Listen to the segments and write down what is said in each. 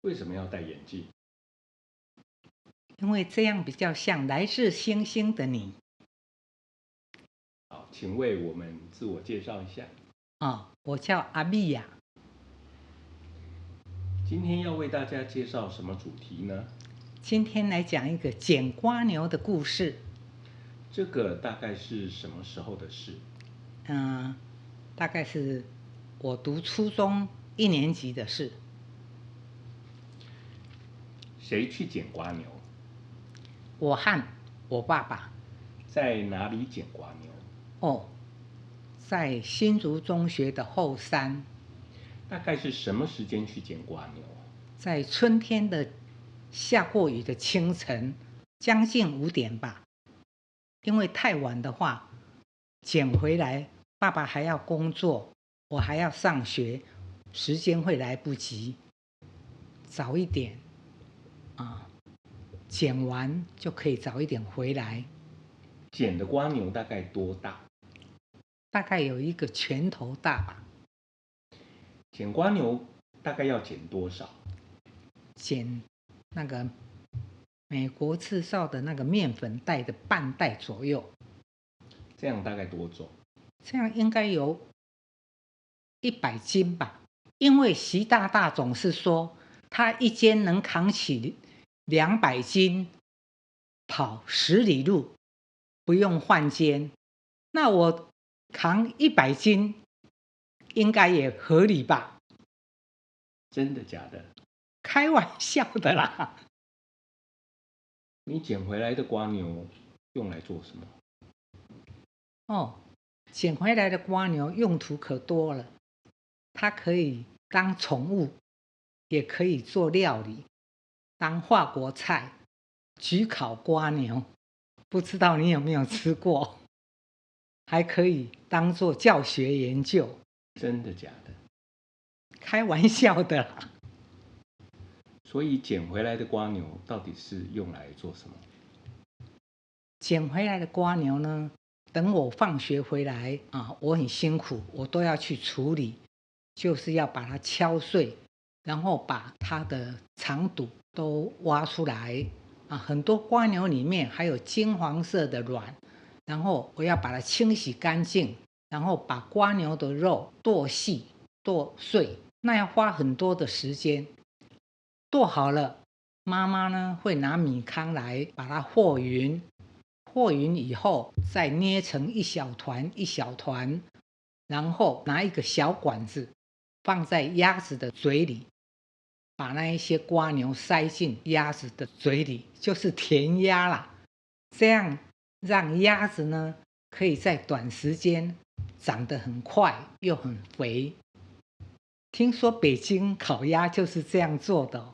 为什么要戴眼镜？因为这样比较像来自星星的你。好，请为我们自我介绍一下。我叫阿碧呀。今天要为大家介绍什么主题呢？今天来讲一个捡瓜牛的故事。这个大概是什么时候的事？大概是我读初中1年级的事。谁去捡瓜牛？我和我爸爸。在哪里捡瓜牛？在新竹中学的后山。大概是什么时间去捡瓜牛？在春天的下过雨的清晨，将近5点吧。因为太晚的话，捡回来，爸爸还要工作，我还要上学，时间会来不及。早一点捡完就可以早一点回来。捡的瓜牛大概多大？大概有一个拳头大吧。捡瓜牛大概要捡多少？捡那个美国制造的那个面粉袋的半袋左右。这样大概多重？这样应该有100斤吧。因为习大大总是说他一肩能扛起200斤，跑10里路不用换肩。那我扛100斤应该也合理吧？真的假的？开玩笑的啦。你捡回来的瓜牛用来做什么？捡回来的瓜牛用途可多了。它可以当宠物，也可以做料理，当法国菜，焗烤瓜牛，不知道你有没有吃过？还可以当做教学研究。真的假的？开玩笑的啦。所以捡回来的瓜牛到底是用来做什么？捡回来的瓜牛呢，等我放学回来我很辛苦，我都要去处理，就是要把它敲碎，然后把它的肠肚都挖出来很多瓜牛里面还有金黄色的卵，然后我要把它清洗干净，然后把瓜牛的肉剁细剁碎，那要花很多的时间。剁好了，妈妈呢会拿米糠来把它和匀，和匀以后再捏成一小团一小团，然后拿一个小管子放在鸭子的嘴里，把那一些瓜牛塞进鸭子的嘴里，就是填鸭啦。这样让鸭子呢可以在短时间长得很快又很肥。听说北京烤鸭就是这样做的。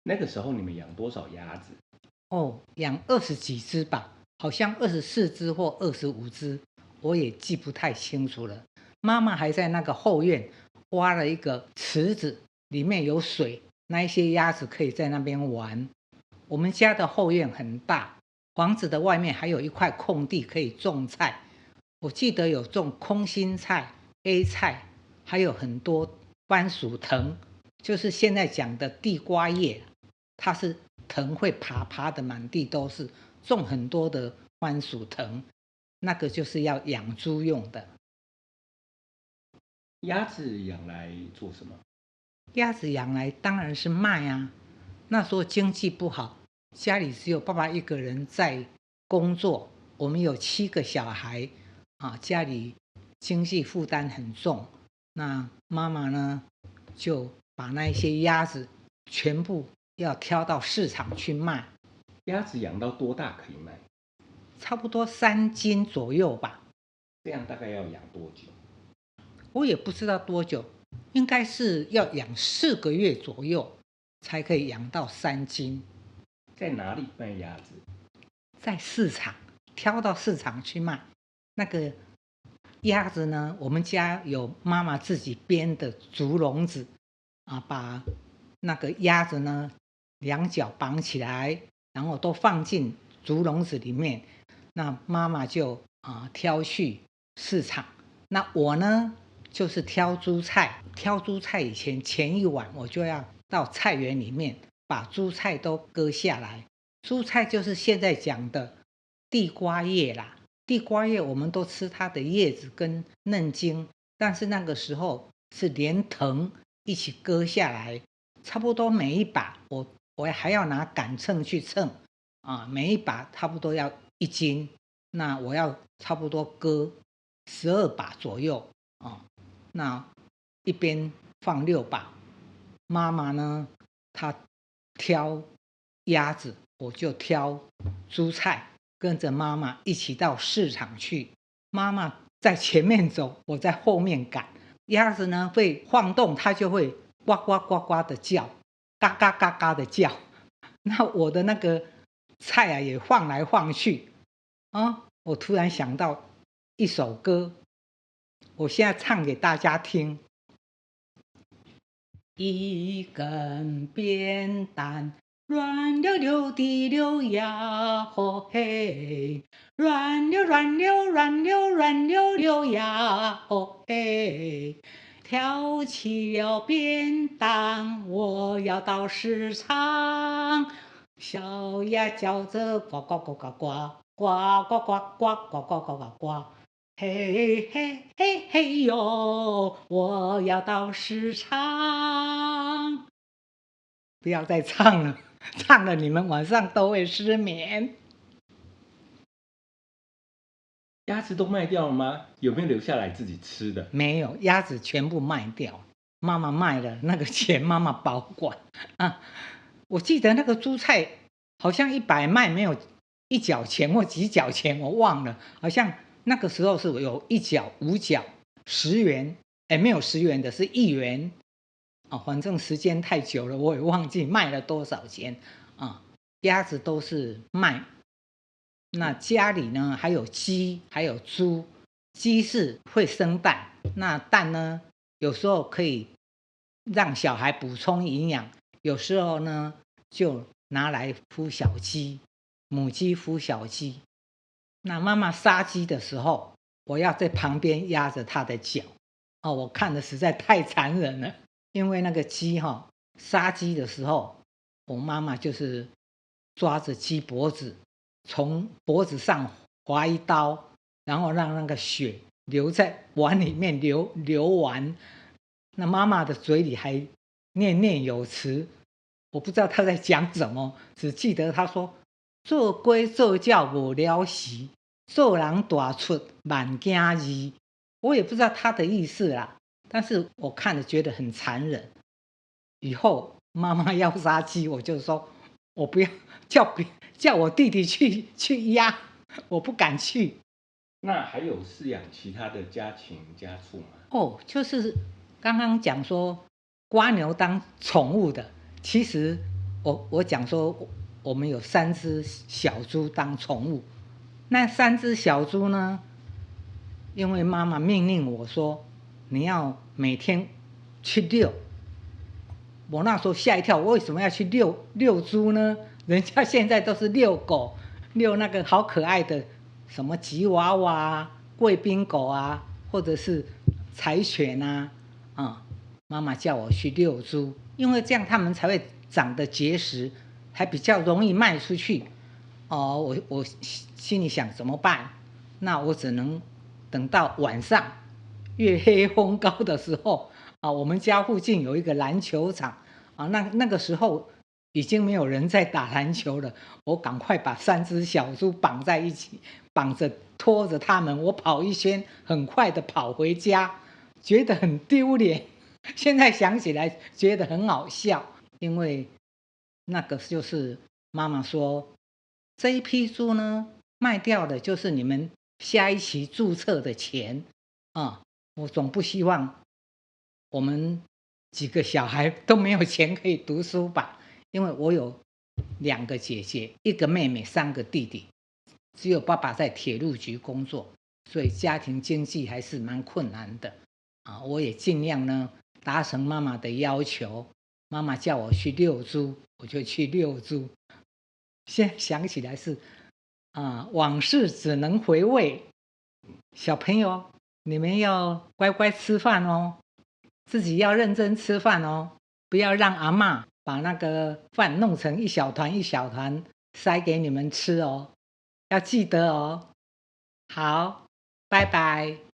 那个时候你们养多少鸭子？养20几只吧，好像24只或25只，我也记不太清楚了。妈妈还在那个后院挖了一个池子，里面有水，那一些鸭子可以在那边玩。我们家的后院很大，房子的外面还有一块空地可以种菜。我记得有种空心菜、A 菜，还有很多番薯藤，就是现在讲的地瓜叶。它是藤会爬的满地都是，种很多的番薯藤，那个就是要养猪用的。鸭子养来做什么？鸭子养来当然是卖啊。那时候经济不好，家里只有爸爸一个人在工作，我们有7个小孩家里经济负担很重。那妈妈呢就把那些鸭子全部要挑到市场去卖。鸭子养到多大可以卖？差不多3斤左右吧。这样大概要养多久？我也不知道多久，应该是要养4个月左右才可以养到3斤。在哪里卖鸭子？在市场，挑到市场去卖。那个鸭子呢，我们家有妈妈自己编的竹笼子把那个鸭子呢2脚绑起来，然后都放进竹笼子里面。那妈妈就挑去市场，那我呢就是挑猪菜。挑猪菜以前前一晚我就要到菜园里面把猪菜都割下来。猪菜就是现在讲的地瓜叶啦。地瓜叶我们都吃它的叶子跟嫩茎，但是那个时候是连藤一起割下来，差不多每一把我还要拿杆秤去称啊，每一把差不多要1斤，那我要差不多割12把左右啊，那一边放6把。妈妈呢，她挑鸭子，我就挑猪菜，跟着妈妈一起到市场去。妈妈在前面走，我在后面赶。鸭子呢会晃动，它就会呱呱呱呱的叫，嘎嘎嘎嘎的叫。那我的那个菜啊也晃来晃去啊。我突然想到一首歌，我现在唱给大家听。一根扁担，软溜溜的溜呀，吼嘿，软溜软溜软溜软溜溜呀，吼嘿，挑起了扁担，我要到市场。小鸭叫着呱呱呱呱呱，呱呱呱呱呱呱呱呱呱。嘿嘿嘿嘿哟，我要到市场。不要再唱了，唱了你们晚上都会失眠。鸭子都卖掉了吗？有没有留下来自己吃的？没有，鸭子全部卖掉，妈妈卖了，那个钱妈妈保管啊。我记得那个猪菜好像100卖没有1角钱或几角钱，我忘了，好像那个时候是有1角、5角、10元，没有10元的，是1元。反正时间太久了，我也忘记卖了多少钱啊。鸭子都是卖。那家里呢还有鸡，还有猪。鸡是会生蛋，那蛋呢有时候可以让小孩补充营养，有时候呢就拿来孵小鸡，母鸡孵小鸡。那妈妈杀鸡的时候，我要在旁边压着它的脚。我看的实在太残忍了。因为那个鸡杀鸡的时候，我妈妈就是抓着鸡脖子，从脖子上划一刀，然后让那个血流在碗里面流完。那妈妈的嘴里还念念有词，我不知道她在讲什么，只记得她说：“做龟做叫无了时，做人大出万惊字。”我也不知道她的意思啦。但是我看了觉得很残忍。以后妈妈要杀鸡，我就说我不要，叫我弟弟去压，我不敢去。那还有饲养其他的家禽家畜吗？就是刚刚讲说蝸牛当宠物的，其实我讲说我们有3只小猪当宠物。那3只小猪呢，因为妈妈命令我说你要每天去遛。我那时候吓一跳，我为什么要去遛猪呢？人家现在都是遛狗，遛那个好可爱的什么吉娃娃啊、贵宾狗啊，或者是柴犬啊。妈妈叫我去遛猪，因为这样它们才会长得结实，还比较容易卖出去。我心里想怎么办？那我只能等到晚上月黑风高的时候我们家附近有一个篮球场那个时候已经没有人在打篮球了。我赶快把3只小猪绑在一起，绑着拖着它们，我跑一圈，很快的跑回家，觉得很丢脸。现在想起来觉得很好笑，因为那个就是妈妈说这一批猪呢卖掉的就是你们下一期注册的钱我总不希望我们几个小孩都没有钱可以读书吧。因为我有2个姐姐，1个妹妹，3个弟弟，只有爸爸在铁路局工作，所以家庭经济还是蛮困难的我也尽量呢达成妈妈的要求。妈妈叫我去遛猪，我就去遛猪。现在想起来是往事只能回味。小朋友，你们要乖乖吃饭哦，自己要认真吃饭哦，不要让阿嬷把那个饭弄成一小团一小团塞给你们吃哦，要记得哦。好，拜拜。